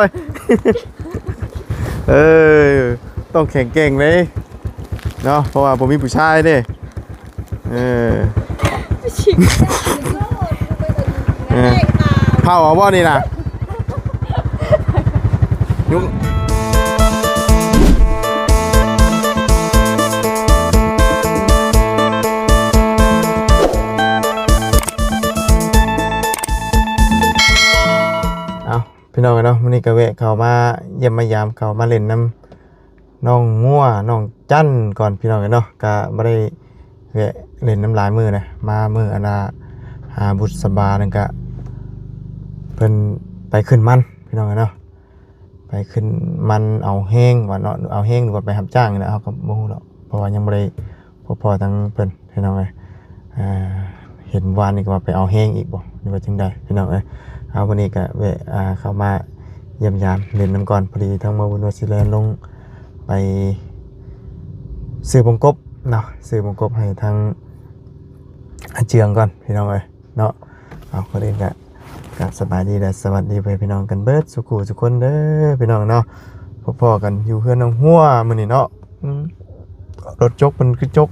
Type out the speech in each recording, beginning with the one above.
อยต้องแข็งเก่งเลยเนาะเพราะว่าผมมีผู้ชายเด้เผาเอาบ่นี่นะยุงพี่น้องเนาะวันนี้ก็แวะเข้ามาเยี่ยมมายามเข้ามาเล่นน้ำน้องงัวน้องจันก่อนพี่น้องเนาะก็ไม่ได้แวะเล่นน้ำลายมือนะมามืออนาหาบุษบานั่นก็เพิ่นไปขึ้นมันพี่น้องเนาะไปขึ้นมันเอาแห้งว่าเนาะเอาแห้งหรือว่าไปรับจ้างนี่แหละเขาก็บ่ฮู้หรอกเพราะว่ายังบ่ได้พอทั้งเพิ่นพี่น้องเห็นวานนี่ก็ว่าไปเอาแห้งอีกบ่หรือว่าจังใดพี่น้องเอาวันนี้ก็แวะเข้ามาเยี่ยมยามเล่นน้ำก่อนพอดีทั้งมาบุญวชิเลนลงไปซื้อบงกบเนาะซื้อบงกบให้ทั้งอาเจียงก่อนพี่น้องเนาะเอาคนอื่นก็สบายดีและสวัสดีไปพี่น้องกันเบิดสุขุสุคนเด้อพี่น้องเนาะพอๆกันอยู่เพื่อนน้องหัวมื้อนี้เนาะรถจกมันคือจก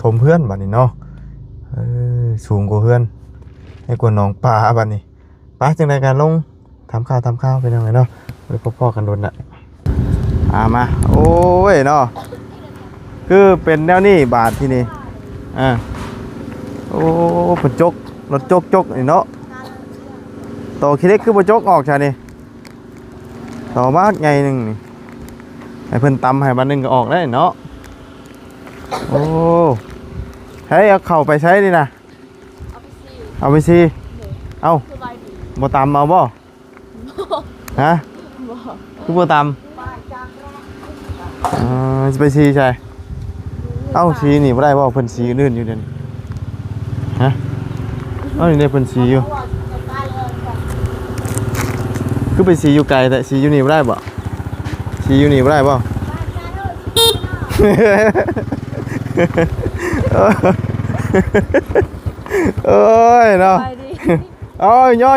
ถมเพื่อนบัดนี้เนาะสูงกว่าเพื่อนให้กว่าน้องปลาบัดนี้ปลาจังได๋กันลงทำข้าวไปยังไงเนาะไปพ่อกันโดนน่ะมาโอ้ยเนาะคือเป็นแนวนี้บาทที่นี่โอ้ผลจกรถจกนี่เนาะต่อคิเล็กคือผลจกออกใช่นี่ต่อมากไงหนึ่งนี่ให้เพิ่นตำให้บ้านหนึ่งก็ออกได้เนาะโอ้ให้เอาเข่าไปใช้ดินะเอาไปซีเอาบ่ตำเอาบ่ฮะคือบ่ตำจะไปซีใช่เอ้าซีนี่บ่ได้บ่เพิ่นซีลื่นอยู่เด่นฮะเอ้านี่ได้เพิ่นซีอยู่คือไปซีอยู่ไกลแต่ซีอยู่นี่บ่ได้บ่ซีอยู่นี่บ่ได้บ่เอ้ยเนาะเอาย่อ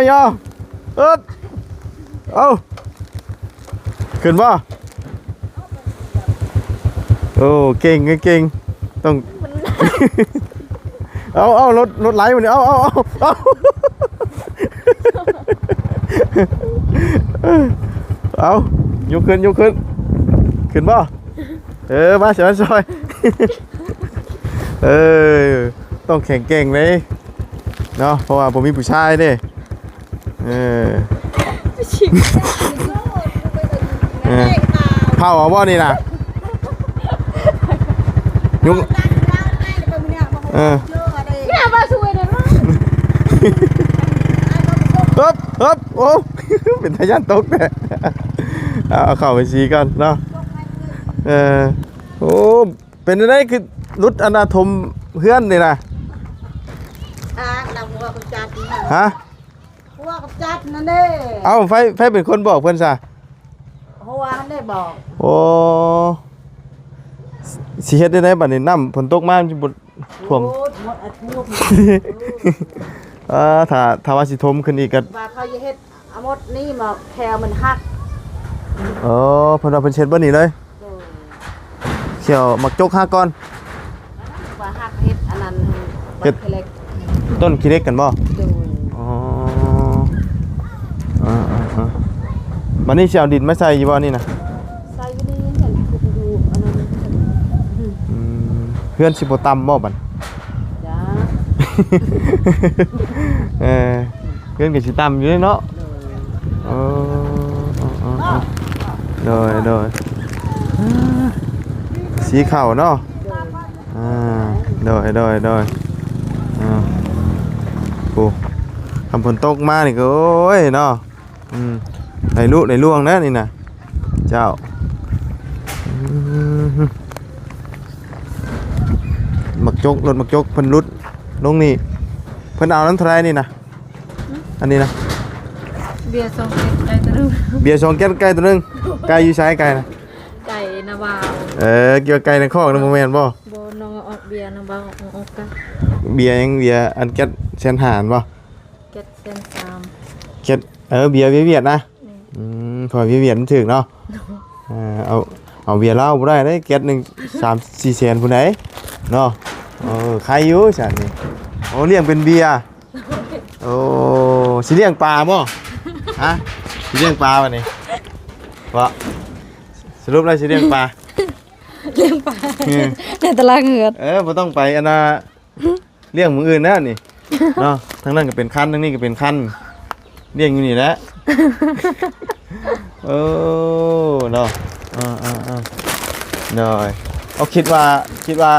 เอาขึ้นบ่โอ้เก่งต้องเอารถไหลมาเนี่ยเอายกขึ้นขึ้นบ่มาเฉยซอยต้องแข็งเก่งเลยเนาะเพราะว่าผมมีผู้ชายเด้เผาเอาบ่นี่นะยุงเนี่ยมาช่วยเลยฮึบโอ้เป็นทะยานตกเนี่ยเอาเข้าไปซีกันเนาะโอ้เป็นอะไรคือรุดอนาถมเพื่อนนี่นะหัวกับจัดฮะหัวกับจัดนั่นเด้เอาไฟเป็นคนบอกเพื่อนซะหัวนั่นได้บอกโอ้สิเฮ็ดได้บัดนี้น้ำฝนตกมามันสิบ่ท่วมถ้าว่าสิถมขึ้นอีกก็ว่าเขาจะเฮ็ดเอาหมดนี่มาแควมันหักเพิ่นว่าเพิ่นเช็ดบ่นี่เลยเขียวมักจกหักก่อนว่าหักเฮ็ดอันนั้นเฮ็ดต้นขี้เล็กกันบ่บัดนี้สิเอาดินมาใส่อยู่บ่นี่นะใส่อยู่นี่เห็นดูอันนั้นเพื่อนสิบ่ต่ำบ่บัดจ้าเพื่อนก็สิต่ำอยู่เนาะโดยสีขาวเนาะโดยโอ้ทำฝนตกมานี่ก็โอ้ยเนาะไหลล่วงนะนี่นะเจ้ามักจกรถมักจกเพิ่นรุดลงนี่เพิ่นเอาน้ำเท่าไรนี่นะอันนี้นะเบียร์2แก้วไก่ตัวนึงเบียร์2แก้วไก่ตัวนึงไก่อยู่ใช้ไก่นะไก่นาวาวเกี่ยวไก่ในคอกนะโมเมนต์บ่น้องออกเบียร์นาวาออกกันเบียร์ยังเบียร์อันแก๊สเซนหานบ่แก๊สเซน3แก๊ส เบียร์เวียดนะพอเวียดมันถึกเนาะเอาเบียร์เหล้าบ่ได้เด้แก๊ส1 3 4แสนพุ่นใดเนาะใครอยู่ซั่นนี่โอ้เลี้ยงเป็นเบียร์โอ้สิเลี้ยงปลาบ่ฮะสิเลี้ยงปลาบัดนี้บ่สรุปแล้วสิเลี้ยงปลาเลี้ยงปลาในตลาดเหือดบ่ต้องไปอันน่ะเลี้ยงมื้ออื่นแล้วนี่เนาะทั้งนั้นก็เป็นคันทั้งนี้ก็เป็นคันเลี้ยงอยู่นี่แหละเนาะเนาะเอาคิดว่า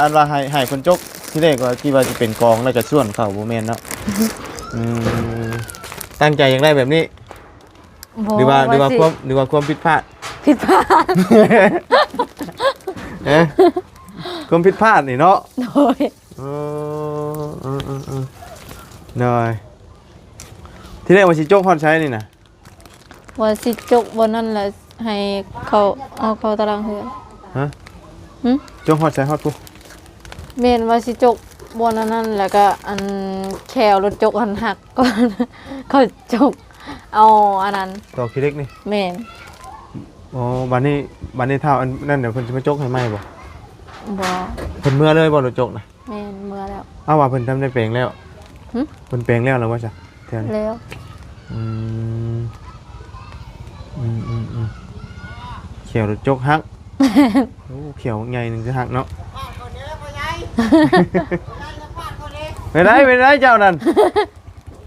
อันว่าให้คนจกที่แรกว่าคิดว่าจะเป็นกองแล้วก็ส่วนเข้าบ่แม่นเนาะตั้งใจอยากได้แบบนี้หรือว่าความผิดพลาดความผิดพลาดนี่เนาะโดยเนาะที่แรกว่าสิจกฮอดใช้นี่น่ะว่าสิจกบนนั่นแหละให้เขาเอาเข้าตารางเหือฮะจกฮอดใช้ฮอดปุ๊เมนว่าสิจกบนนั่นแล้วก็อันแขวรถจกหันหักก่อนเขาจกเอาอันนั้นต่อขี้เล็กนี่เมนบัดนี้เท่าอันนั่นเดี๋ยวเพิ่นสิมาจกให้ใหม่บ่เพิ่นเมื่อเลยบ่รถจกน่ะแม่นเมื่อแล้วว่าเพิ่นทำได้แปลงแล้วเพิ่นแปลงแล้วว่าจ้ะแล้วเขียวรถจกฮักโอ้เขียวใหญ่นึงจะฮักเนาะไปได้เจ้านั่น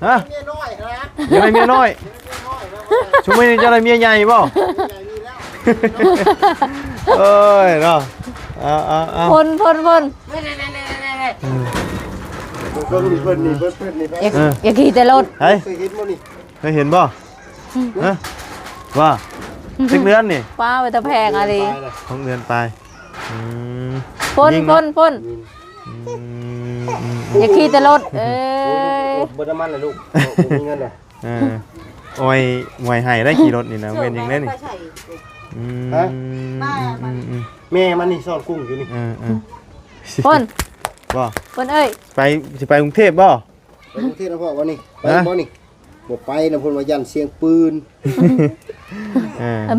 ฮะยังไงเมียน้อยช่วงนี้เจ้าอะไรเมียใหญ่บ่เอ้ยเนาะพ่นอย่าขี่แต่รถเคยเห็นบ่ฮะว่าสักเดือนนี่ป้าไปตะแพงอะไรของเดือนไปพ่นอย่าขี่แต่รถบ่ได้มันเลยลูกมีเงินเลยโอ้ยมวยไห้ได้ขี่รถนี่นะเว้นยังได้นี่แม่มันนี่ซ่อนกุ้งอยู่นี่พ่นบ่พ่นเอ้ยสิไปกรุงเทพบ่ไปกรุงเทพนะพ่อวันนี้ไปบ่นี่บ่ไปนะพ่นว่ายันเสียงปืน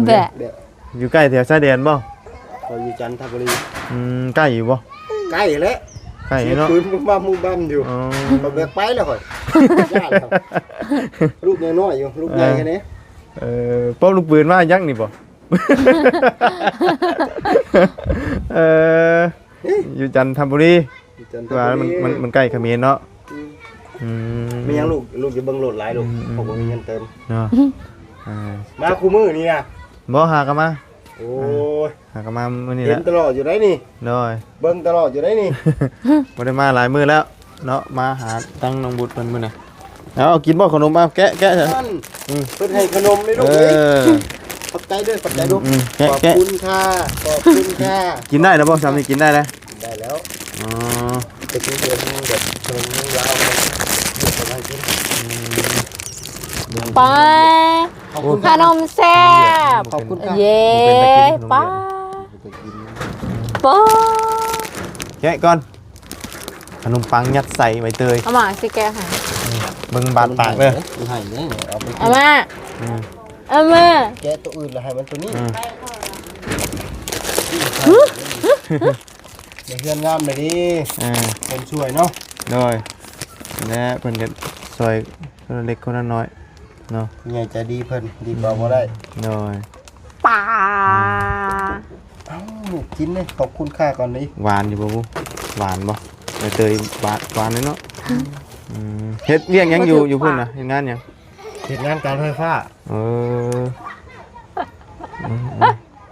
แบะอยู่ใกล้แถวชายแดนบ่ก็อยู่จันทบุรีใกล้อยู่บ่ใกล้แล้วใกล้เนาะปืนบ้ามอยู่บ่แบกไปแล้วค่อยญาติครับลูกน้อยอยู่ลูกใหญ่แค่นี้ป้อมลูกปืนมายักนี่บ่อยู่จันทบุรีว่ามันใกล้เขมรเนาะมียังลูกจะเบิ่งโหลดหลายลูกผมบ่มีเงินเติมเนาะมาคู่มือนี่นะบ่หากันมาโอ้ยหากันมามื้อนี้แหละเห็นตลอดอยู่ได้นี่น้อยเบิ่งตลอดอยู่ได้นี่บ่ได้มาหลายมื้อแล้วเนาะมาหาตั้งน้องบุตรเพิ่นมื้อน่ะเอากินบ่ขนมแกะเถอะเพิ่นให้ขนมเลยลูกเอ้ยขอบใจด้วยขอบใจลูกขอบคุณค่ะขอบคุณค่ะกินได้แล้วบ่ซ้ำนี่กินได้แล้วได้แล้วจะกินเดือนแบบขนมลาวประมาณกินไปขนมแซ่บขอบคุณค่ะเย้ป้าแกะก่อนขนมปังยัดใส่ใบเตยเอามาสิแกให้เบิ่งบาดปากเด้อให้เด้อเอามาแกะตัวอื่นแล้วให้มันตัวนี้เดี๋ยวเฮือนงามเลยดิคนช่วยเนาะโดยและเพิ่นก็ซอยคนเล็กคนน้อยเนาะใหญ่ใจดีเพิ่นดีกว่าบ่ได้โดยป่ากินเลยขอบคุณค่าก่อนดิหวานอยู่บ่หวานบ่ใบเตยหวานเลยเนาะเฮ็ดเวียงยังอยู่พุ่นน่ะเฮ็ดงานยังเฮ็ดงานการไฟฟ้า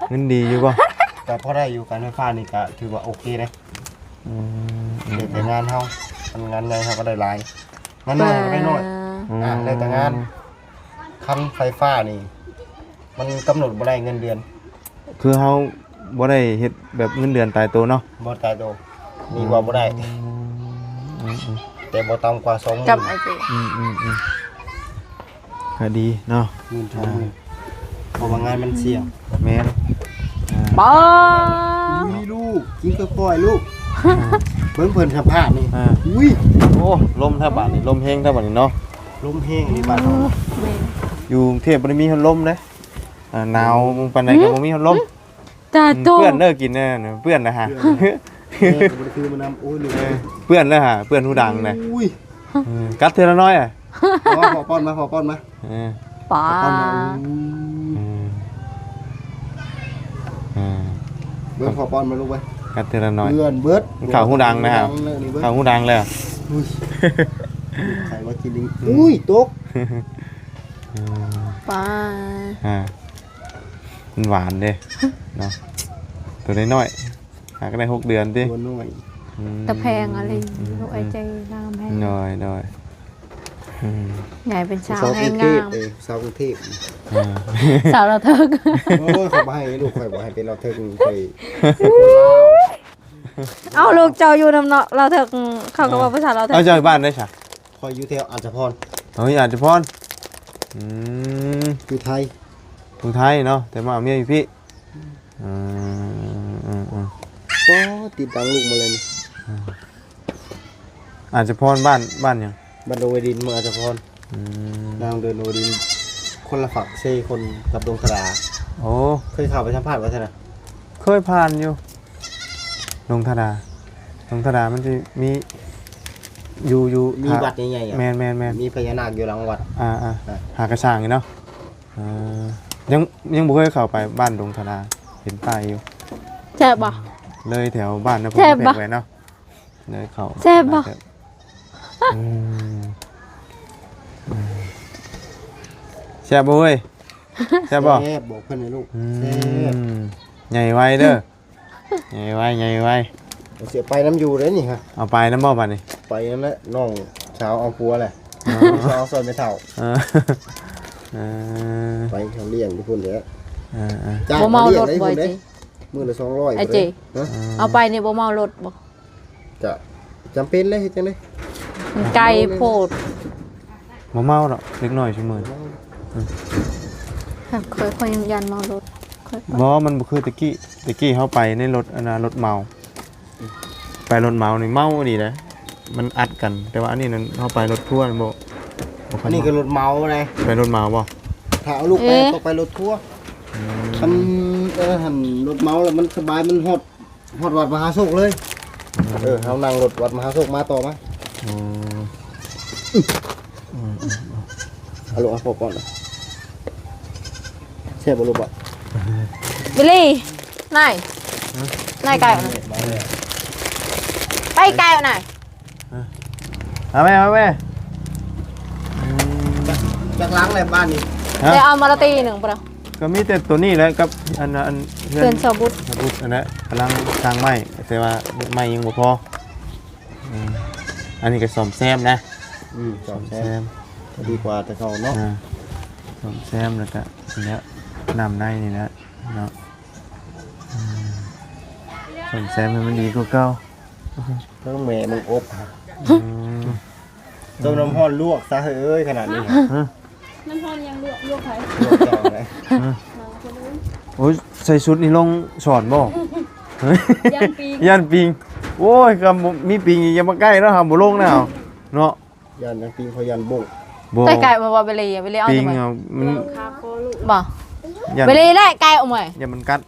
เงินดีอยู่บ่ก็พอได้อยู่การไฟฟ้านี่ก็ถือว่าโอเคนะแต่งานเฮางานใหญ่เฮาก็ได้หลายงานน้อยก็ได้น้อยได้แต่งานคันไฟฟ้านี่มันกำหนดบ่ได้เงินเดือนคือเฮาบ่ได้เฮ็ดแบบเงินเดือนตายตัวเนาะบ่ตายตัวดีกว่าบ่ได้แต่บ่ต่ำกว่า20,000กับไอ้สิก็ดีเนาะเพราะว่างานมันเสี่ยงแม่นป้ามีลูกกินก็ปล่อยลูกเพิ่นสภาพนี่อุ้ยโอ้ลมแทบบ้านนี่ลมแห้งแทบบ้านนี่เนาะลมแห้งนี่บ้านเฮาอยู่ อยู่กรุงเทพบ่ได้มีพัดลมเด้หนาวปานใดก็บ่มีพัดลม จ้าโต เพื่อนเด้อกินแน่น่ะเพื่อนนะฮะ แม่ก็บ่ได้คือมานำโอ้ยลูก เพื่อนเลยฮะเพื่อนหูดังเลย อุ้ย กัดเทละน้อยอ่ะ พอป้อนมา เออ ป๋า ป้อนมา เออ เบิดพอป้อนมาลูกไป กัดเทละน้อย เพื่อนเบิด ข่าวหูดังนะครับ เขาหูดังเลยอะ อุ้ยใครว่ากินลิงอุ้ยตก ป๋า อ่ามันหวานเด้เนาะตัวน้อยๆหาก็ได้6 เดือนดิ ตัวน้อย ตะแพงอะไรลูกไอ้ใจงามแพง น้อยน้อย ใหญ่เป็นสาว สาวก ให้ รุงเท งา พ ม สาวกรุงเทพ สาวเราเทิก โอ้ยขอบ่ให้ลูกข่อยบ่ให้เป็นเราเทิงเคย เอาลูกเจ้าอยู่นำเนาะเราเถิกเขาก็ว่าภาษาเราเถิ เอา ก เจอบ้านได้ฉะ คอยอยู่แถวอัญชพร เฮ้ยอาจจะพรอืม อยู่ไทย ผู้ไทยเนาะแต่มาเอาเมียอยู่พี่อืม ป้อติดตังลูกมาเลยนี่ อาจจะพรบ้านหยัง บันโดเวดินเมืองอัญชพร อืม นางเดินโดดินคนละฝักเซคนกับดงสรา โอ้ เคยข่าวไปสัมภาษณ์ว่าใช่ไหม เคยผ่านอยู่ลงธดามันจะมีอยู่ มีวัดใหญ่ๆอ่ะ แมน มีพญานาคอยู่หลังวัด หากระช่างอยู่เนาะยังบ่เคยเข้าไปบ้านดงธดาเห็นป้ายอยู่ แซ่บบ่ เลยแถวบ้านนะผม แซ่บ แพ ปะ กไว้เนาะเลยเข้า แซ่บปะ อืมแซ่บบ่เว้ยแซ่บบ่ แซ่บบอกเพื่อนให้ลูก อื แซ่บ มใหญ่ไว้เด้อใหญ่ไว้ เสียไปน้ำอยู่เลยนี่ฮะ เอาไปน้ำบ่บัดนี่ ไปนั่นแหละน้องสาวเอาปัวแหละสาวซอยไม่เท่า เออเออ ไปเขาเลี้ยงทุกคนเลย เออ บ่เมารถบ่ ไอ้ ไอ้ เจ๊ จี มือละ200 ไอ้เจ นะ เอาไปนี่บ่เมารถบ่ จะจำเป็นเลยเฮ็ดจังได๋ มันไกลโพด บ่เมาดอกเล็กน้อยชั่วโมง เคยยันเมารถเคย บ่มันบ่คือตะกี้เฮาไปในรถรถเมา ไปรถเมานี่เมาดีนะมันอัดกัน แต่ว่าอันนี้นั่นเฮาไปรถทัวร์บ่ค่ อั ย นนี้ก็รถเมาเลย ไปรถเมาบ่ ถ้าเอาลูกไปต้องไปรถทัวร์คันหันรถเมาแล้วมันสบายมันฮอดวัดมหาโศกเลยเฮานั่งรถวัดมหาโศกมาต่อมา อืม เอาลูกเอาพอก่อนนะแซ่บบ่ลูกบ่ บิลลี่นายไกลเอาหน่อยไปไกลเอาหน่อย เอาแม่ จากล้างอะไรบ้านนี่ ฮะ เดี๋ยวเอามาละตีหนึ่งปะเนาะ ก็มีแต่ตัวนี้แหละกับอัน เพื่อนชาวบุตร พูดอันนั้นกำลังสร้างไม้แต่ว่าไม้ยังบ่พออันนี้ก็ซ่อมแซมนะ จอมแซ่บดีกว่าแต่เขาเนาะ ซ่อมแซมแล้วก็อันเนี้ยน้ำในนี่นะเนาะซ่อมแซมให้มันดีกว่าเก่า ทั้งแม่มึงอบต้มน้ำร้อนลวกซะเอ้ยขนาดนี้ น้ำพรยังลวกไผ่ ลวกจองเลย โอ้ยใส่ชุดนี่ลงสอนบ่ ยันปี ยันปิงโอ้ยก็มีปิงอย่ามาใกล้แล้วครับบ่ลงแล้วเนาะ ยันปีเขายันบ่ง บ่ แต่ไก่มาว่าบิลลี่บิลลี่เอา ปิ ทำ ง ไม เอามัน บ่ ยัน บิลลี่ได้ไก่เอาไหม อย่ามันกัด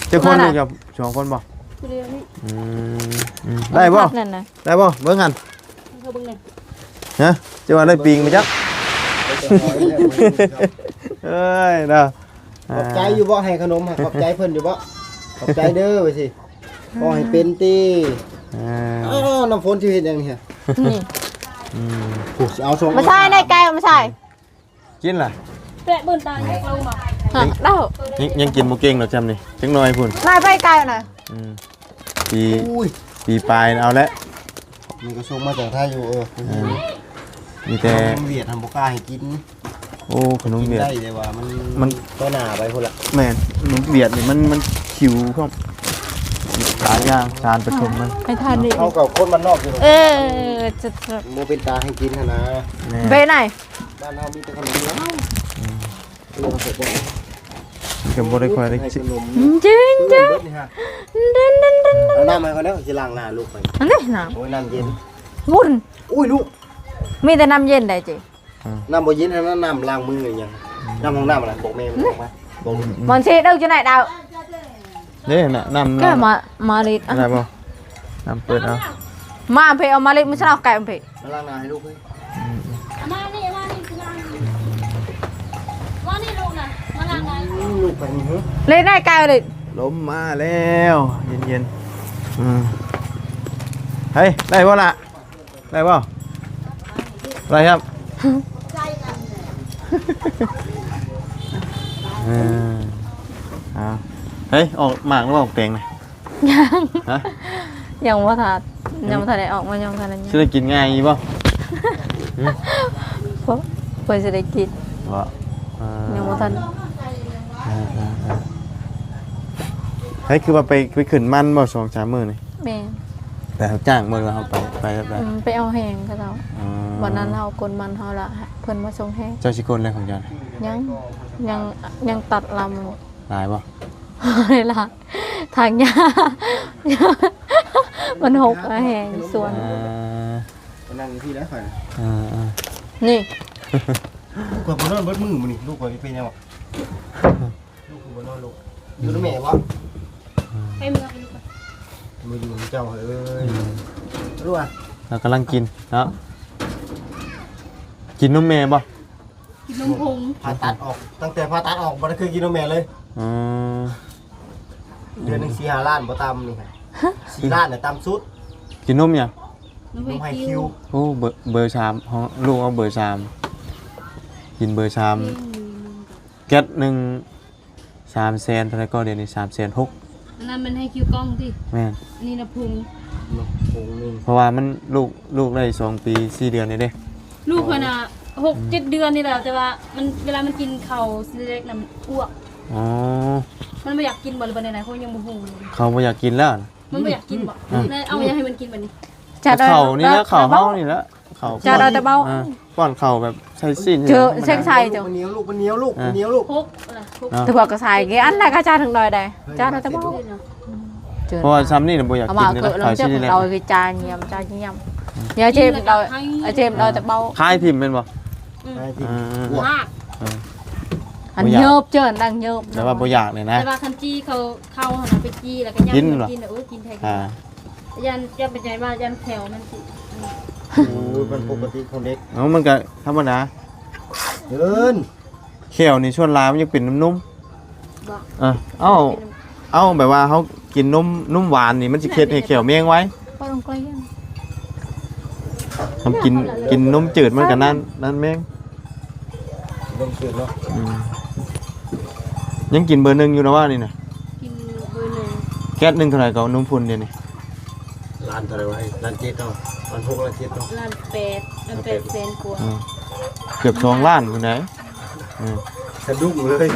เจ้าคนลูกกับ2 คนบ่ได้บ่ นั่นนะ ได้บ่เบิ่งกันฮะจะว่าได้ปิงมาจักเอ้ยเด้อ ขอบใจอยู่บ่ให้ขนมขอบใจเพิ่นอยู่บ่ขอบใจเด้อไปสิก็ให้เป็นตีน้ำฝนที่เห็นอย่างนี้ นี่ เอาส่ง ไม่ใช่ได้ไก่ไม่ใช่ กินล่ะ เปะปืนตาให้เรามาเด้า ยังกินบ่เก่งหรอกจำนี่จังน้อยพุ่น นายไปไก่หน่อย อุ้ย ปีปลายเอาแล้ว นี่ก็ส่งมาจากไทยอยู่มีแต่ เวียดทำบ่กล้าให้กิน โอ้ขนม กิน เวียด ได้แต่ว่ามันก็หนาไปพุ่นละ แม่นขนมเวียดนี่มันขิวครับหลายอย่างจานผสมมัน ไปทานดิ เท่ากับคนมันนอกอยู่ จะ โมเป็นตาให้กินนะ ไปไหน บ้านเฮามีแต่ขนมแล้วเรื่องเสร็จแล้ว ก็บ่ได้ค่อยได้ ให้ ชิ ขนม จริงจริง เอาน้ำมาก่อนแล้วจะล้างหน้าลูกไป อันนี้น้ โอ้ยน้ำเย็น ำวุ่น อุ้ยลูก มีแต่น้ำเย็นได้จี น้ำบ่เย็นนั้นน้ำล้างมืออย่างน้ำห้องน้ำอะไรบอกแม่มันบอกมาบอก Bọn chị đâu chỗ này đâu นี่น่ะน้ำ cái mà lịt อะไรบ่น้ำเปิดเอา mà phải ở mà lịt mới sao cài phải มาล้างหน้าให้ลูกเฮ้ย มานี่คือล้างมานี่ลูกนะมาล้างไง ลูกไปนี่เฮ้ย lên này cài lịt ลมมาแล้วเย็นเฮ้ยได้บ่ล่ะได้บ่อะไรครับเฮ้ยออกหมากหรือเปล่าแปลงนะฮะ ยังว่าthậtยังว่าthật này ออกมายังthật này จะได้กินง่ายป่ะ เพื่อจะได้กิน บ่ ยังว่าthật เฮ้ยคือว่าไปขึ้นมันบ่2-3 มื้อนี่ แม่ แต่เขาจ้างมื้อว่าเฮาไปแล้วได้ ไปเอาแหงก็เจ้าวันนั้นเรากลมันเขาละเพิ่นมาส่งแหง เจ้าสิคนอะไรของเจ้า ยังตัดล หลายบ่ ำเลยล่ะทางยามันหกแหงส่วน มานั่งที่แล้วข่อย นี่ ลูกข่อยบ่นอนเบิดมือมื้อนี่ลูกข่อยเป็นยังวะลูกข่อยบ่นอนลูกอยู่กับแม่บ่ ให้มือไปลูก มาอยู่กับเจ้าเอ้ยรู้อ่ะ เรากำลังกินเนาะกินนมแม่บ่ กินนมผง ผ่าตัดออกตั้งแต่ผ่าตัดออกบ่ได้เคยกินนมแม่เลย อืม เดือนหนึง4-5ล้านบ่ตามนี่4ล้านน่ะตามสุด กินนมยัง นม นม ไฮ ไฮ คิ คิ ว ว โอ้เบอร์3ของลูกเอาเบอร์3กินเบอร์3แก๊สหนึ่ง300,000เท่าไหร่ก็เดี๋ยวนี้360,000 อันนั้นมันให้คิวกล้องที่ แม่น อันนี้นะพุง นมผงนึง เพราะว่ามันลูกได้2 ปี4 เดือนนี่เด้ ลูกคนน่ะ6-7 เดือนนี่แหละแต่ว่ามันเวลามันกินข้าวซีเล็กน่ะมันอ้วก อ๋อ มันไม่อยากกินบ่หรือบ่ไหนๆเขายังบ่ฮู้เลย เขาบ่อยากกินแล้วนะ มันไม่อยากกินบ่เลยเอายังให้มันกินบัดนี้ เขานี่ละเขาเฮานี่ละเขา จะได้แต่เบา ป้อนเขาแบบใส่สิ้น เจอเช็คใส่เจอ มันเหนียวลูกมันเหนียวลูกมันเหนียวลูก พกอะไรพก ถือว่าก็ใส่cái ăn này cái cha thường đòi đây cha đòi tao bao เพราะว่าซ้ำนี่น่ะบ่อยาก เอา กิ มาน นี่ เกิ นะ ดเรา เขา จะ ชิ้นนี่แหละ đòi cái cha nhầm nhớเจมđòiเจมđòi tao bao คล้ายทิมเป็นบ่ ไอ้ที่ อ่า มาก anh nhớp chứ anh đang nhớp แต่ว่าบ่อยากเลยนะ แต่ว่าคันจี้เขาเข้าหั่นน่ะไปจี้แล้วก็ย่าง กินเหรอ กินน่ะกินแท้ อ่า ยันเป็นใจว่ายันแถวมันสิ โอ้ยมันปกติคนเล็ก เอามันก็ธรรมดา เดิน เขียวนี่ชวนลายมันยังเป็นนุ่ม บอก ๆเอาแบบว่าเขากินนุ่มหวานนี่มันสิเค็ดให้เขียวเมี่ยงไว้ bao đồng quay ทำกินนมจืดมันก็นั่นแม่ง ลงสืนเนาะ ยังกินเบอร์ 1อยู่นะว่านี่น่ะ กินเบอร์หนึ่ง แก๊ส1เท่าไหร่ก็นมพุ่นเดี๋ยวนี้ ร้านเท่าไหรวะร้านเจ็ดเนาะร้าน6ร้าน7เนาะ ล้านแปดแสนกว่า เกือบ2 ล้านพุ่นได้อืม สะดุ้งเลย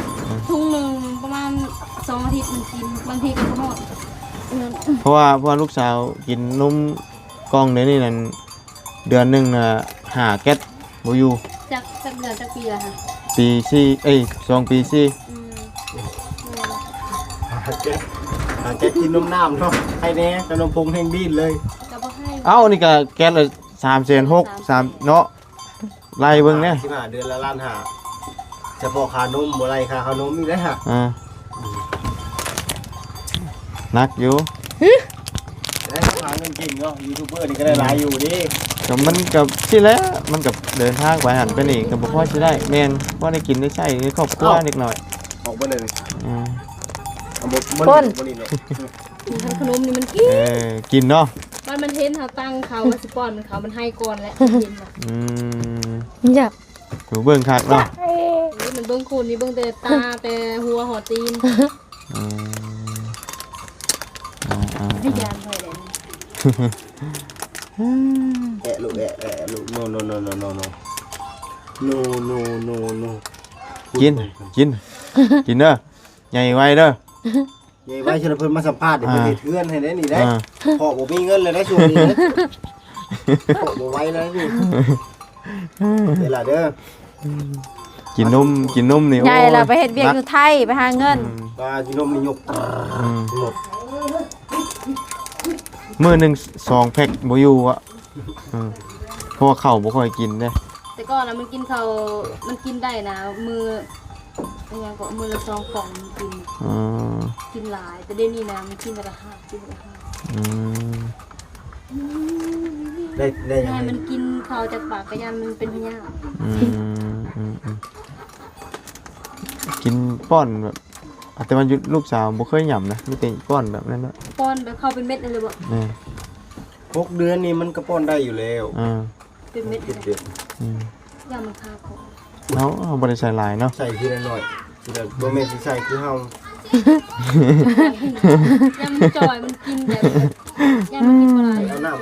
ทุ่งหนึ่งประมาณ2 อาทิตย์มันกินบางทีก็หมด เพราะว่าลูกสาวกินนมกล่องเดี๋ยวนี้นั่นเดือนหนึงน่ะ5 แก๊สบ่อยู่ จากเดือนจากปีละค่ะ ปี2 ปี หาเจ็ดกินนมน้ำเนาะให้แน่แต่นมพงแห้งดิ้นเลย ก็บ่ให้ 4เอ้านี่ก็แก๊สละ3,600,000 3เนาะไล่เบิ่งแน่ 15 เดือนละล้านหาจะพอขานมบ่ไรค่าขนมอีกได้ฮะ นักอยู่ ได้หาเงินเก่งเนาะยูทูบเบอร์นี่ก็ได้หลายอยู่ดิ ก็มันกับที่แล้วมันกับเดินทางไปหันไปนี่ก็บ่พอสิได้แม่นพอได้กินได้ใช้ในครอบครัวนิดหน่อย ออกบ่เลย อืม เอาบ่มันบ่นี่เนาะ ทั้งขนมนี่มันกิน กินเนาะ มันเห็นเขาตั้งเขาว่าสิป้อนมันให้ก่อนแหละเห็นน่ะ อืม dạ ดูเบิ่งคักเนาะ นี่มันเบิ่งคนนี่เบิ่งแต่ตาแต่หัวหอตีน อืมให้ยานไปเลย แอะลูกแอะลูก no no no no no no no no no no กินกินเด้อใหญ่ไว้เด้อ ยัยไว้ชนเพิ่นมาสัมภาษณ์เดี๋ยวเพิ่นเฮ็ดเทือนให้ได้นี่ได้ อ่า พอบ่มีเงินเลยได้ช่วงนี้นะพอบ่ไหว้แล้วนี่เดี๋ยวล่ะเด้อ กินนมนี่โอ้ nhảy là phải hết việc như thay phải hàng ngân ปลากินนมนี่ยกหมด มื้อหนึง2 แพ็คบ่อยู่อ่ะเพราะว่าข้าวบ่ค่อยกินเด้ แต่ ก่อนนะมันกินเขามันกินได้นะมือยังก็มือละ2 กล่องมันกิน อ๋อ กินหลายแต่เดี๋ยวนี้นะมันกินไปละ5กินไปละ5 อืม ได้ยัง ให้ ไง มันกินข้าวจากปากกระยันมันเป็นพยาธิ กินป้อนแบบแต่ว่าลูกสาวบ่เคยหย่ำนะมีแต่ป้อนแบบนั้นเนาะ ป้อนแบบเข้าเป็นเม็ดเลยบ่ นี่ 6 เดือนนี่มันก็ป้อนได้อยู่แล้ว เป็นเม็ดเลย เดือน ย่ามันคาคอ เอาบ่ได้ใส่หลายเนาะ ใส่ทีละหน่อยทีละบ่แม่นสิใส่คือเฮา ย่ามันจ่อยมันกินแบบย่ามันกินบ่หลาย เอาน้ำ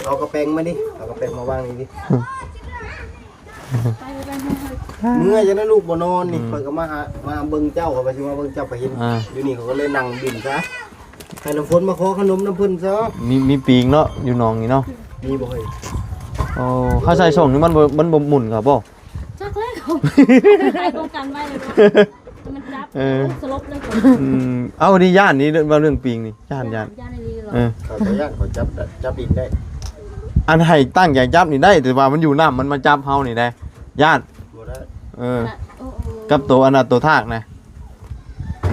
เอากระแปงมาดิเอากระแปงมาวางนี่ดิ ไป เมื่อจะได้ลูกบ่นอนนี่เพิ่นก็มาเบิ่งเจ้าเขาไปสิมาเบิ่งเจ้าไปเห็นอยู่นี่เขาก็เลยนั่งดื่มซะให้น้ำฝนมาขอขนมน้ำเพิ่นซะ มีปีงเนาะอยู่หนองนี่เนาะ มีบ่เฮ้ย โอ้เขาใส่ส่งนี่มันบ่หมุนครับบ่ จักเลยเขาไปป้องกันไว้เลยมันจับสลบเลย เอาดิย่านนี้ว่าเรื่องปีงนี่ย่าน ย่าในนี้หรอ เขาขออนุญาตขอจับดินได้ อันให้ตั้งใจจับนี่ได้แต่ว่ามันอยู่น้ำมันมาจับเฮานี่ได้ย่าน บ่ได้ กับตัวอันน่ะตัวทากนะ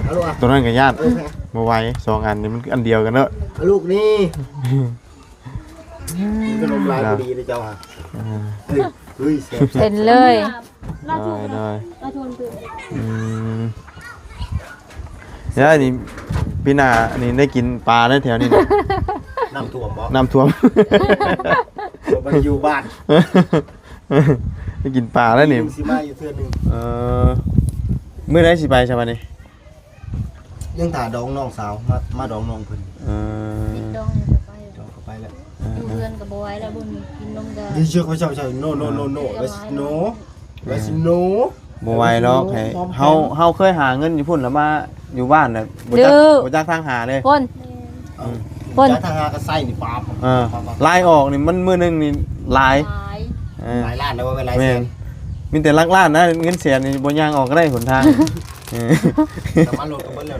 เอาลูกอ่ะ ตัวนั้นก็ย่าน เออแม่ บ่ไหว2อันนี่มันอันเดียวกันเนาะ เอาลูกนี่ขนมลายพอดีเลยเจ้าฮะเฮ้ยแซ่บ เป็นเลย ลาทู ได้ ลาทูนคือ แล้วนี่พี่นานี่ได้กินปลาได้แถวนี้นะ น้ำท่วมบ่ น้ำท่วม มันอยู่บ้าน ได้กินปลาแล้วนี่ สิมาอยู่เทื่อนึง มื้อไหนสิไปใช่ป่ะนี่ ยังตาดองน้องสาวมาดองน้องเพิ่น ติดดองจะไป ดองเข้าไปแล้ว อยู่เพื่อนกับบ่ไหว้แล้วบ่มีกินนมกะ ดิเชื่อเขาเจ้าno let's no บ่ไหวหรอกให้เฮาเคยหาเงินอยู่พุ่นแล้วมาอยู่บ้านน่ะบ่จักทางหาเลย คน คนจะทางหากระไส้นี่ปาบ ลายออกนี่มันมื้อนึงนี่ลาย หลายล้านแล้วว่าเป็นหลาย แม่ แส น น มีแต่ลักล้านนะเงินแสนนี่บ่ย่างออกก็ได้หนทาง น้ำมันลดกันเบิดแล้ว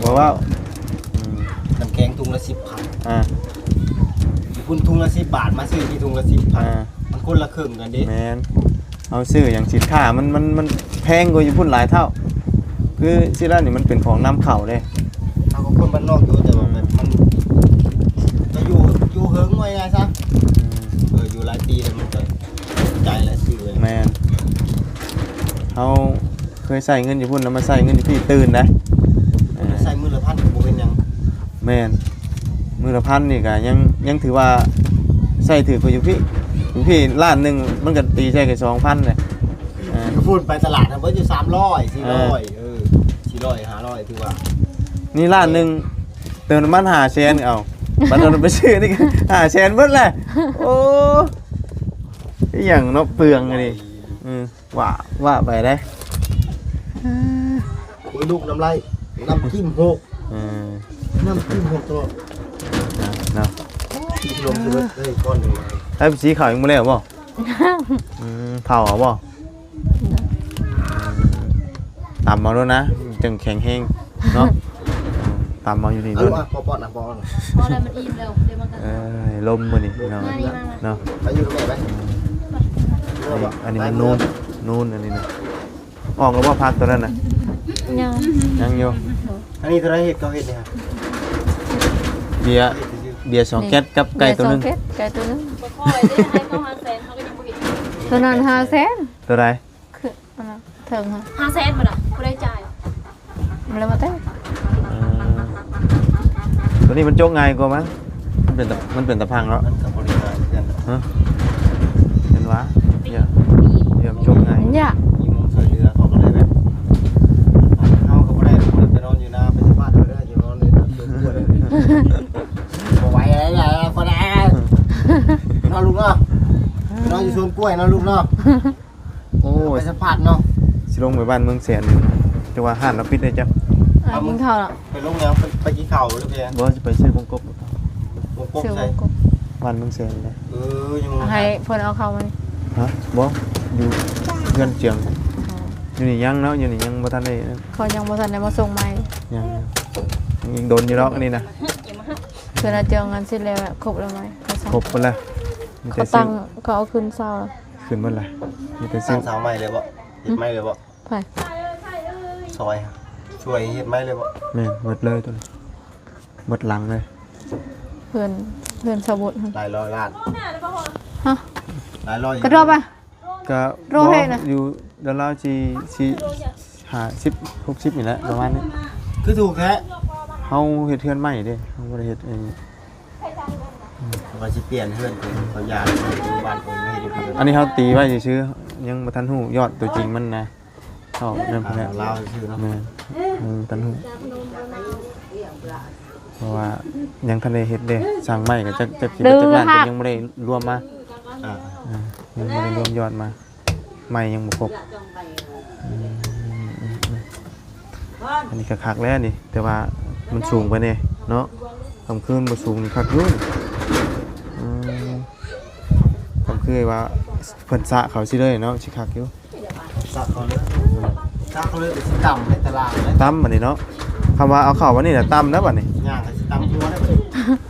เพราะว่า น้ำแข็งถุงละ10,000คุณถุงละ10 บาทมาซื้อที่ถุงละ10,000มันคนละครึ่งกันดิ แม่นเอาซื้ออย่างสินค้ามันแพงกว่าอยู่พุ่นหลายเท่า คือสิร้านนี่มันเป็นของนำเข้าเด้ เอาก็คนบ้านนอกอยู่แต่ว่ามันจะอยู่เฮิงไว้ไงซะอยู่หลายปีแล้วมันก็ใจและซื้อเลย แม่นเฮาเคยใส่เงินอยู่พุ่นแล้วมาใส่เงินอยู่พี่ตื่นนะ ใส่มือละพันก็บ่เป็นหยัง แม่นมื้อละพันนี่ก็ยังถือว่าใส่ถือกว่าอยู่พี่ล้านหนึงมันก็ตีใส่กับ2,000เลย พูดไปตลาดนะเบิดอยู่300 400 400 500ถือว่า นี่ล้านหนึงเติมน้ำมัน5แสนเอาบัดนั้นไปซื้อนี่ก็5แสนเบิดแหละโอ้อีหยังเนาะเปลืองอันนี้ว่าไปได้ ลูกน้ำลายน้ำจิ้มหกน้ำจิ้มหกตัว เนาะ ที่ลมซื้อเลยก้อนหนึ่ง ไอ้สีขาวยังไม่แล้วบ่เผาบ่ตำมาด้วยนะจังแข็งแห้งเนาะตำมาอยู่นี่ เอา ด้วย อ่ะปอนะปอนะ พอแล้วมันอิ่มแล้วเดี๋ยวมันก็ ลมมานี่เนาะเนาะ ไปอยู่ตรงไหนไป อันนี้มันนูนอันนี้นะออกแล้วว่าพักตัวนั้นนะ ยังอยู่ อันนี้ตัวไรเห็ดเขาเห็ดเนี่ย เบียร์2แก๊สกับไก่ตัวนึง ไก่ตัวนึง บ่ค่อยได้ให้เขา500,000เขาก็ยังบ่เห็น ตัวนั้น5แสน ตัวใด คืออันนั้นเถิงค่ะ 500,000บ่ล่ะบ่ได้จ่าย มันเลยมาเต้ ตัวนี้มันโจกง่ายกว่ามั้งมันเป็นตะพังแล้ว มันกับบริการกัน เห็นวะเดี๋ยวมันโจกง่าย เนี่ย มีมุมสวยเรือเขาก็เลยแบบเขาก็ไม่ได้ไปนอนอยู่นาไปสบายเลยอยู่นอนเลยไหวอะไรไงคนแอนนอนลูกเนาะนอนอยู่สวนกล้วยนอนลูกเนาะ โอ้ ไปสัมผัสเนาะ สิลงไปบ้านเมืองแสนจะว่าห้านเราปิดได้จ้ะ กินข้าวละ ไปลงยังไปกินข้าวหรือเปล่า บ่จะไปซื้อบงกบ วงกบ ซื้อ ใส่ กบ บ้านเมืองแสนเลย ยัง ให้เพิ่นเอาเข้ามานี่ ฮะบ่อยู่เพื่อนเจียงอยู่นี่ยังเนาะอยู่นี่ยังบ่ทันได้ เขายังบ่ทันได้มาส่งใหม่ ยังโดนอยู่ดอกอันนี้นะ เพิ่นเอาเจองานเสร็จแล้วครบแล้วไหมเขาใส่ ครบหมดแล้วมีแต่ เขาตั้งเขาเอาขึ้นเศร้าแล้ว ขึ้นหมดแล้วมีแต่ สร้า ซื้ ง อ เสาใหม่เลยบ่เฮ็ดใหม่เลยบ่ ไป ซอยครับช่วยเฮ็ดใหม่เลยบ่ แม่นหมดเลยตัวนี้หมดหลังเลย เพื่อนชาวบุตร หลายร้อยล้าน ฮะ หลายร้อย กระโดดไป ก็ โรเฮนะ อยู่ดอลลาร์จี50 60นี่แหละประมาณนี้ คือถูกแท้ เฮาเฮ็ดเทือนใหม่เด้เฮาบ่ได้เฮ็ดเอง ว่าสิเปลี่ยนเฮือนเพิ่นเขาย้ายไปอยู่บ้านเพิ่นไม่เฮ็ดอยู่เพิ่น อันนี้เฮาตีไว้ซื่อๆยังบ่ทันฮู้ยอดตัวจริงมันนะเฮานั่นพุ่นแหละ ลาวซื่อเนาะ แม่นทันฮู้เพราะว่ายังทันได้เฮ็ดเด้สร้างใหม่ก็จักสิเป็นจักล้านก็ยังบ่ได้รวมมา อ่า ยังบ่ได้รวมยอดมาใหม่ยังบ่ครบอันนี้ก็คักแล้วนี่แต่ว่ามันสูงไปนี่เนาะกลางคืนบ่สูงนี่คักอยู่กลางคืนว่าเพิ่นสระเขาสิเลยเนาะสิคักอยู่ ซักเขาเลยซักเขาเลยไปสิต่ำในตลาดเลย ตํบัดนี้เนาะคำว่าเอาเข้าวันนี้น่ะตํนะบัดนี้ ย่างก็สิต่ำตัวได้บ่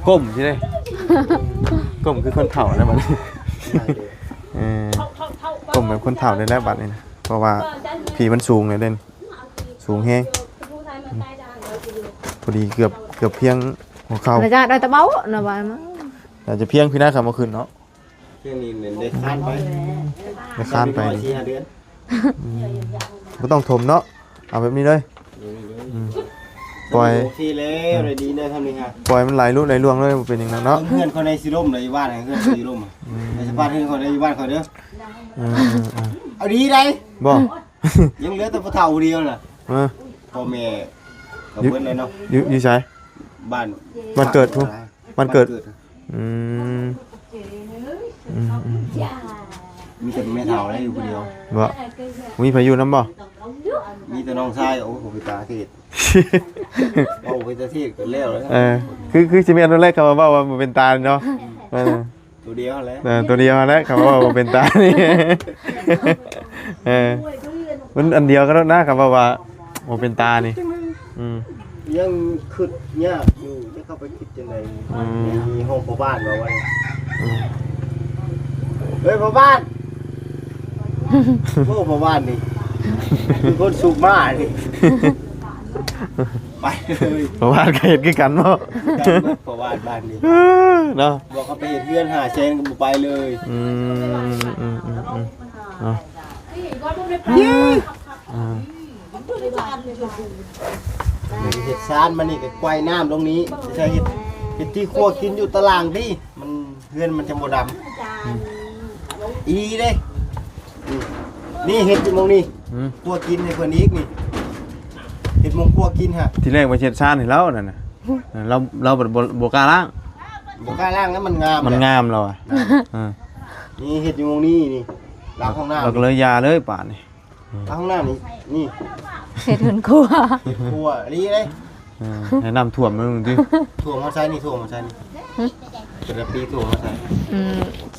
ก้มสิเด้ก้มคือคนเฒ่าแล้วบัดนี้ก้มแบบคนเฒ่าได้แล้วบัดนี้นะเพราะว่าผีมันสูงเลยเด่นสูงแฮงพอดีเกือบเพียงหัวเข่า ระยะได้ตะเบ้าหน่ะบายมั้ง อาจจะเพียงพี่หน้าขับมาขึ้นเนาะ เที่ยงนี้เนี่ยได้ค้านไป ไม่ค้านไป 4-5เดือน ไม่ต้องถมเนาะเอาแบบนี้เลยปล่อย โอเคแล้วเลยดีนะทำนี่ฮะ ปล่อยมันไหลลุไหลล่วงเลยมันเป็นอย่างนั้นเนาะ เพื่อนคนในสิร่มเลยอยู่บ้านไหนเพื่อนสิร่มอ่ะในสภาพเพื่อนคนในอยู่บ้านเขาเด้อเอาดีได้ บ่ ยังเหลือแต่ผู้เฒ่าเดียวน่ะ เออ พ่อแม่กับเพื่อนเลยเนาะ อยู่ใช่ บ้าน วันเกิดทุกวันเกิดอืม มีแต่แม่เฒ่าได้อยู่คนเดียว บ่มีพายุน้ำบ่ มีแต่น้องชายโอ้โหไปตาเทศโอ้ไปตาเทศกันแล้วเลย เออคือสิแม่นตอนแรกเขาว่ามันเป็นตาเนาะเออ ตัวเดียวแล้ว ตัวเดียวแล้วเขาว่าบ่เป็นตานี่เออมันอันเดียวก็แล้วนะครับว่าบ่เป็นตานี่ยังคิดยากอยู่จะเข้าไปคิดจังไดมีห้องพ่อบ้านบ่ไว้เฮ้ยพ่อบ้านโอ้พ่อบ้านนี่คือคนสุกมากนี่ไปเลย เพราะว่าก็เฮ็ดคือกันเนาะ พ่อบ้านบ้านนี่ เนาะ บอกเขาไปเฮ็ดเพื่อนหาแซนก็บ่ไปเลยเนาะเฮ็ดซานมันนี่ก็ไกวน้ำตรงนี้ใช่เฮ็ดที่ครัวกินอยู่ตารางดิมันเพื่อนมันจะบ่ดำอีเด้นี่เฮ็ดอยู่มองนี่ครัวกินให้เพิ่นอีกนี่เฮ็ดมงครัวกินฮะ ทีแรกว่าเช็ดชานให้เรานั่นน่ะเราบ่กล้าล้าง บ่กล้าล้างแล้วมันงาม มันงามเราอ่ะ นี่เฮ็ดอยู่มองนี่นี่ล้างห้องน้ำ เราก็เลยยาเลยป่านนี่ ล้างห้องน้ำนี่ เฮ็ดเหินครัว ครัวนี่เด้ ให้น้ำท่วมมันดู ถั่วมาใช้นี่ถั่วมาใช้นี่เป็นปีถั่วมาใช้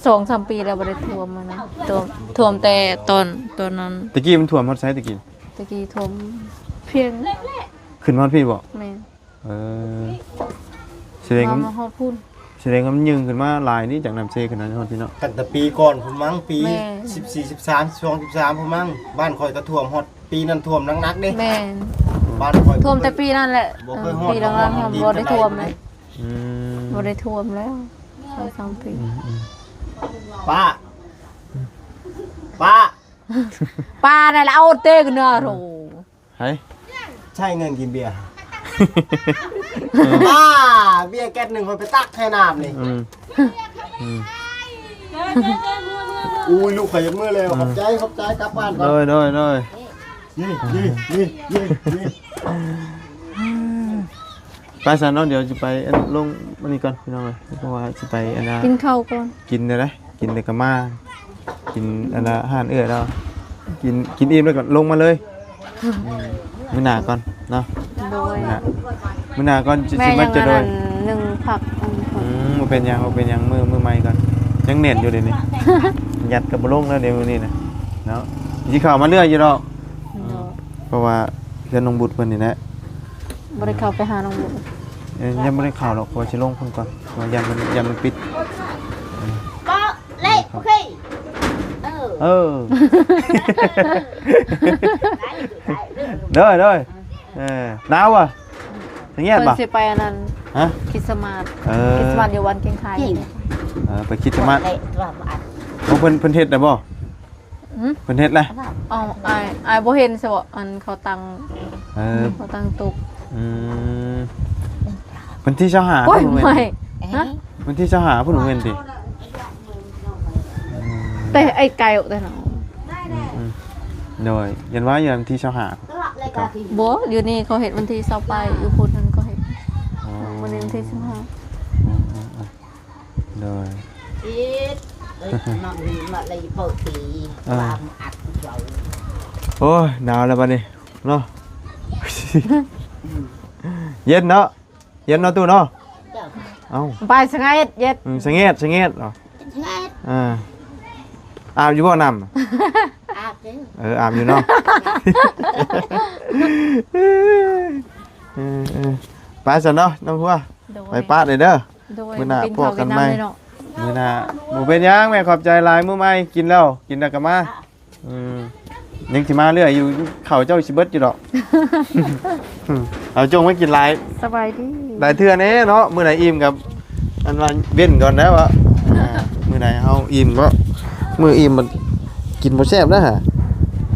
2-3 ปีแล้วบ่ได้ท่วมมานะท่วมแต่ตอนนั้น ตะกี้มันท่วมฮอดไสตะกี้ ตะกี้ท่วมเพียง ขึ้นฮอดพี่บ่ แม่น เออแสดง มาฮอดพุ่น ว่ามันยึงขึ้นมาหลายนี่จากน้ำเซขึ้นนั้นฮอดพี่เนาะ ตั้งแต่ปีก่อนผมมั้งปี แม่ 14 13 12 13ผมมั้งบ้านคอยก็ท่วมฮอดปีนั้นท่วมหนักๆเด้ แม่น บ้านคอย ท่วมแต่ปีนั่นแหละ บ่เคยฮอด ปีหลังๆบ่ได้ท่วมเลย อืม บ่ได้ท่วมแล้ว2-3 ปี ป้า ป้าได้แล้วเอาเต้กันเนาะโห เฮ้ย ใช่เงินกินเบียร์ป้าเบียร์แก๊สหนึ่งคนไปตักให้น้ำนี่อุ้ยลูกขยับมือเลยขอบใจกลับบ้านก่อน โดย นี่ไปซะเนาะเดี๋ยวจะไปลงวันนี้ก่อนพี่น้องเอ้ยเพราะว่าสิไปอันน่ะ กินข้าวก่อน กินได้ไหมกินได้ก็มากินอันน่ะอาหารเอื้อเรากินอิ่มแล้วก็ลงมาเลยมื้อหน้าก่อนเนาะ โดย มื้อหน้าก่อนสิ แม่ มา ยัง จะโด อั ย นหนึ่งผัก บ่เป็นหยังมือใหม่ก่อนยังเน็ตอยู่เดี๋ยวนี้ ยัดกับบ่ลงแล้วเดี๋ยวมื้อนี้นะเนาะสิเข้ามาเรื่อยอยู่ดอกเพราะว่าเพื่อนน้องบุตรเพิ่นนี่แหละ บ่ได้เข้าไปหาน้องบุญ ยังบ่ได้เข้าหรอกเพราะว่าสิลงเพิ่นก่อนเพราะว่ายันมันปิด โอเคเออ Rồi rồi. Náo à? Thế nghe เพิ่น bà? สิไปอันนั้น Hả? คริสต์มาสคริสต์มาสอยู่วันเกียงไคย Phải kít cho mắt. เละว่าบ่อัด Ông phân hết rồi bò? Phân hết này. อ๋ออายบ่เห็นซะบ่อันเขาตัง เขาตังตุก Phân thi sao hả? โอ้ย Phân ไม่ฮะ Phân thi sao hả? Phân hùng nguyên thì. แต่ไอ้ไก่ออกแต่เนาะ Rồi, nhân hóa giờ thi sao hả? เลยก็ที่ บ่อยู่นี่เขาเฮ็ดวันที่20ไปอยู่พุธนั้นก็เฮ็ดวันนี้วันที่15 Rồi. อีดน้องนี่มาเลยเปิดตีความอัดเจ้า Ôi, nào là bà này. Nó. Yên đó. Yên nó tu nó. เจ้า Không. ไปสังเกตเย็ด Sẽ nghe rồi. ไง Ảm chứ bò nằm. อาบเด้อ Ảm chứ nó. Bá sao nó, nó qua. โดย Phải phát này đó. โดย มื้อหน้า กิน พว ข้าก ว กั กิ น น ไหม น้ำเลยเนาะ Mưa nà. Bố bên nhá, mẹ khọp trái lại mưa may. Kín đâu, kín đặc cả ma. Nhưng thì ma lưỡi dù khẩu cho chỉ bớt chứ đó. Ở chung mới kín lại. สบายดี Đại thưa nế nó, mưa này im gặp anh là viên còn đấy ạ. Mưa này không im có. Mưa im mà kín một xếp đó hả?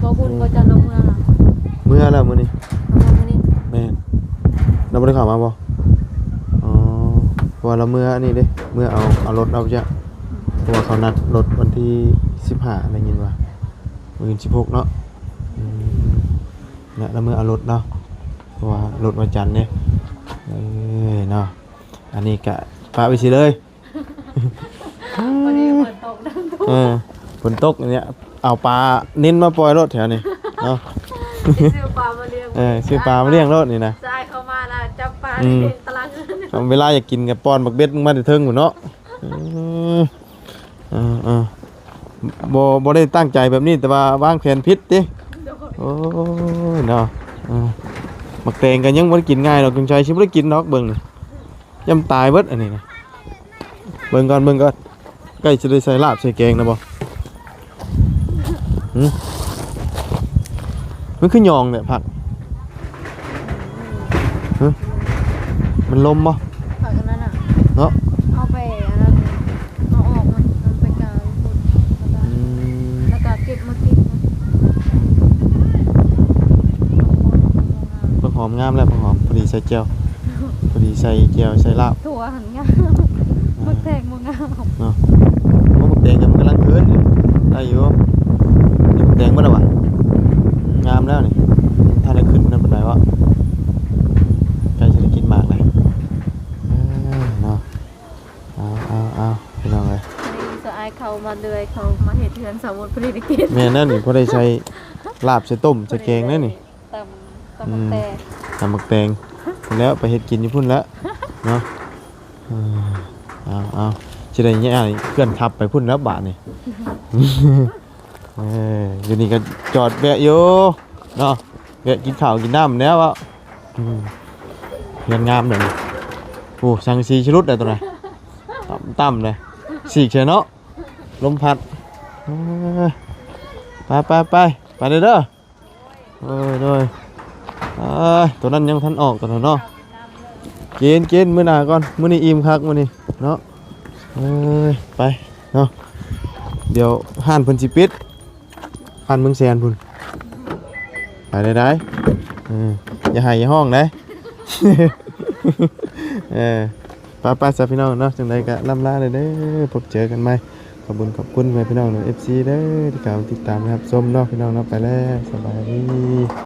บ่บุญบ่จะลงเมืองอ่ะ Mưa là mưa này. ลงมื้อนี้ Mẹ. Nó mới khỏi mà bò. Và là mưa này đi. Mưa ở lột đâu chứ. Vàเขานัดรถวันที่15ได้ยินว่ามื้อ16เนาะเนี่ยแล้วมื้อเอารถเนาะเพราะว่ารถวันจันทร์เนี่ยเนาะอันนี้ก็ปะไปสิเลย วันนี้ฝนตกน้ำท่วม ฝนตกเนี่ยเอาปลาเน้นมาปล่อยรถแถวนี้เนาะ ซื้อปลามาเลี้ยง ซื้อปลามาเลี้ยงรถนี่นะ จ่ายเข้ามานะจับปลา อืม ในตลาดเงิน เวลาอยากกินกับป้อนบักเบ็ดมึงมาแต่เทิงหมดเนาะบ่ได้ตั้งใจแบบนี้แต่ว่าวางแผนผิดติโอ้ยเนาะมักแตงกันยังบ่ได้กินง่ายหรอกจงใจสิบ่ได้กินดอกเบิ่งนี่ย่ำตายเบิดอันนี้นะเบิ่งก่อนใกล้สิได้ใส่ลาบใส่แกงนะบ่มันคือหยองเนี่ยผักมันลมบ่ ผักอันนั้นอ่ะ เนาะ เอาไปอันนั้นเอาออกมันไปกลางฝนแล้วก็เก็บมากิน ผักหอมงามแล้วผักหอมพอดีใส่เจียวพอดีใส่เจียวใส่ลาบ ถั่วหันงามมักแตงมังงาม เนาะมันแดงกันมันกำลังเคินได้อยู่นี่มันแดงบ่ล่ะวะงามแล้วนี่ถ้าได้ขึ้นนั่นเป็นไรวะใกล้จะได้กินหมากเลยเนาะเอาพี่น้องเลย นี่จะอายเขามาเดือยเขามาเห็ดเทือนสมุนพริกกิน แม่นั่นนี่พอได้ใช้ลาบใส่ต้มใส่แกงนั่นนี่ ตำมักแตง ทำหมักแตงแล้วไปเฮ็ดกินอยู่พุ่นแล้วเนาะเอาจะได้เนี่ยเพื่อนขับไปพุ่นแล้วบาทนี่ อยู่นี่ก็จอดแวะอยู่เนาะแวะกินข้าวกินน้ำแล้วอ่ะเงินงามเลยโอ้สังสีชลุดเลยตัวไหนต่ำเลยสีเชเนาะลมพัดไปเลยเด้อเลยตัวนั้นยังทันออกตัวนั้นเนาะกินมื้อหน้าก่อนมื้อนี้อิ่มคักมื้อนี้เนาะไปเนาะเดี๋ยวห้านเพิ่นสิปิดห้านเมืองแสนพุ่นไปได้อย่าให้อย่าห้องได้ไปซะพี่น้องเนาะจังไดก็ล่ำลาเลยเด้อพบเจอกันใหม่ขอบคุณแม่พี่น้องเนาะ FC เด้อที่เข้าติดตามนะครับชมเนาะพี่น้องเนาะไปแล้วสบายดี